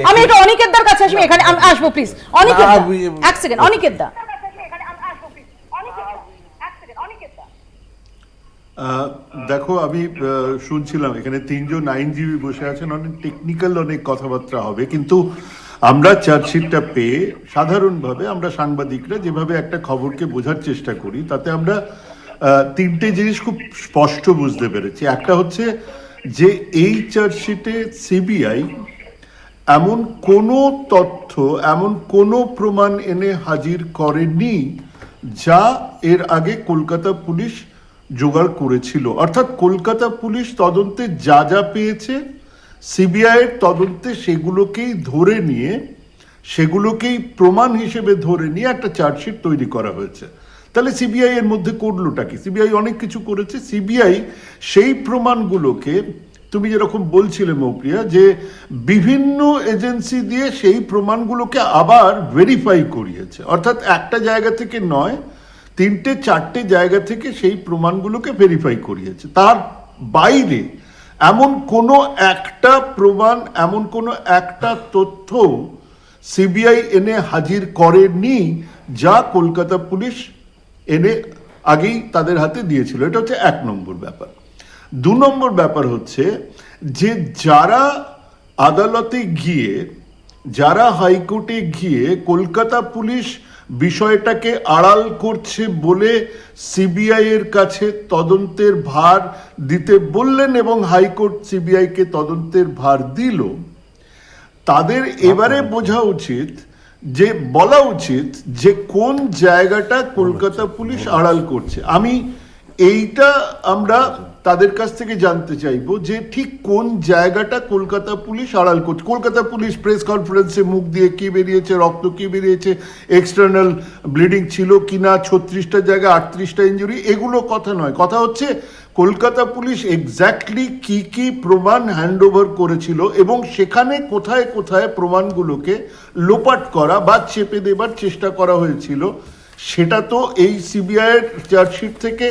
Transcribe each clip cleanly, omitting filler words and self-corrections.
আমি একটু অনিকেতদার কাছে আসি, এখানে আসবো প্লিজ। অনিকেতদা এক সেকেন্ড, অনিকেতদা দেখো, আমি শুনছিলাম এখানে তিনজন আইনজীবী বসে আছেন, অনেক টেকনিক্যাল অনেক কথাবার্তা হবে, কিন্তু আমরা চার্জশিটটা পেয়ে সাধারণভাবে আমরা সাংবাদিকরা যেভাবে একটা খবরকে বোঝার চেষ্টা করি, তাতে আমরা তিনটে জিনিস খুব স্পষ্ট বুঝতে পেরেছি। একটা হচ্ছে যে এই চার্জশিটে সিবিআই এমন কোনো তথ্য, এমন কোনো প্রমাণ এনে হাজির করেনি যা এর আগে কলকাতা পুলিশ জোগাড় করেছিল। অর্থাৎ কলকাতা পুলিশ তদন্তে যা যা পেয়েছে, সিবিআইয়ের তদন্তে সেগুলোকেই ধরে নিয়ে, সেগুলোকেই প্রমাণ হিসেবে ধরে নিয়ে একটা চার্জশিট তৈরি করা হয়েছে। তাহলে সিবিআই এর মধ্যে করলোটা কি? সিবিআই অনেক কিছু করেছে। সিবিআই সেই প্রমাণগুলোকে, তুমি যেরকম বলছিলে মৌপ্রিয়া, যে বিভিন্ন এজেন্সি দিয়ে সেই প্রমাণগুলোকে আবার ভেরিফাই করিয়েছে। অর্থাৎ একটা জায়গা থেকে নয়, তিনটে চারটে জায়গা থেকে সেই প্রমাণগুলোকে ভেরিফাই করিয়েছে। তার বাইরে এমন কোনো একটা প্রমাণ, এমন কোনো একটা তথ্য সিবিআই এনে হাজির করেনি যা কলকাতা পুলিশ এনে আগেই তাদের হাতে দিয়েছিল। এটা হচ্ছে এক নম্বর ব্যাপার। দু নম্বর ব্যাপার হচ্ছে যে যারা আদালতে গিয়ে, যারা হাইকোর্টে গিয়ে কলকাতা পুলিশ বিষয়টাকে আড়াল করছে বলে সিবিআই এর কাছে তদন্তের ভার দিতে বললেন এবং হাইকোর্ট সিবিআইকে তদন্তের ভার দিল, তাদের এবারে বোঝা উচিত, যে বলা উচিত যে কোন জায়গাটা কলকাতা পুলিশ আড়াল করছে। আমি এইটা আমরা তাদের কাছ থেকে জানতে চাইবো যে ঠিক কোন জায়গাটা কলকাতা পুলিশ আড়াল করছে। কলকাতা পুলিশ প্রেস কনফারেন্সে মুখ দিয়ে কি বেরিয়েছে, রক্ত কি বেরিয়েছে, এক্সটার্নাল ব্লিডিং ছিল কিনা, 36টা জায়গায় 38টা ইঞ্জুরি, এগুলো কথা নয়। কথা হচ্ছে কলকাতা পুলিশ এক্স্যাক্টলি কি কি প্রমাণ হ্যান্ড ওভার করেছিল এবং সেখানে কোথায় কোথায় প্রমাণগুলোকে লোপাট করা বা চেপে দেবার চেষ্টা করা হয়েছিল, সেটা তো এই সিবিআইয়ের চার্জশিট থেকে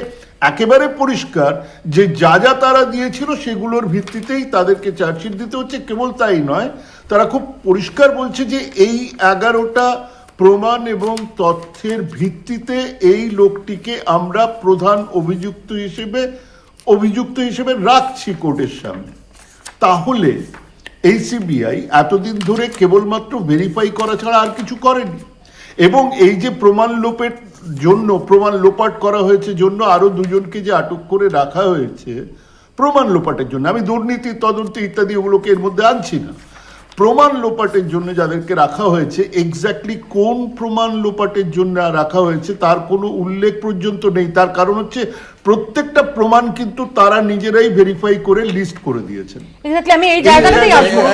একেবারে পরিষ্কার যে যা যা তারা দিয়েছিল সেগুলোর ভিত্তিতেই তাদেরকে চার্জশিট দিতে হচ্ছে। কেবল তাই নয়, তারা খুব পরিষ্কার বলছে যে এই 11টা প্রমাণ এবং তথ্যের ভিত্তিতে এই লোকটিকে আমরা প্রধান অভিযুক্ত হিসেবে রাখছি কোর্টের সামনে। তাহলে এই সিবিআই এতদিন ধরে কেবলমাত্র ভেরিফাই করা ছাড়া আর কিছু করেনি, এবং এই যে প্রমাণ লোপের জন্য, প্রমাণ লোপাট করা হয়েছে জন্য আরো দুজনকে যে আটক করে রাখা হয়েছে প্রমাণ লোপাটের জন্য, আমি দুর্নীতি তদন্ত ইত্যাদি ওগুলোকে এর মধ্যে আনছি না, প্রমাণ লোপাটের জন্য যাদেরকে রাখা হয়েছে, এক্স্যাক্টলি কোন প্রমাণ লোপাটের জন্য রাখা হয়েছে তার কোনো উল্লেখ পর্যন্ত নেই। তার কারণ হচ্ছে প্রত্যেকটা প্রমাণ কিন্তু তারা নিজেরাই ভেরিফাই করে লিস্ট করে দিয়েছেন। এক্স্যাক্টলি, আমি এই জায়গাটাতেই আসবো।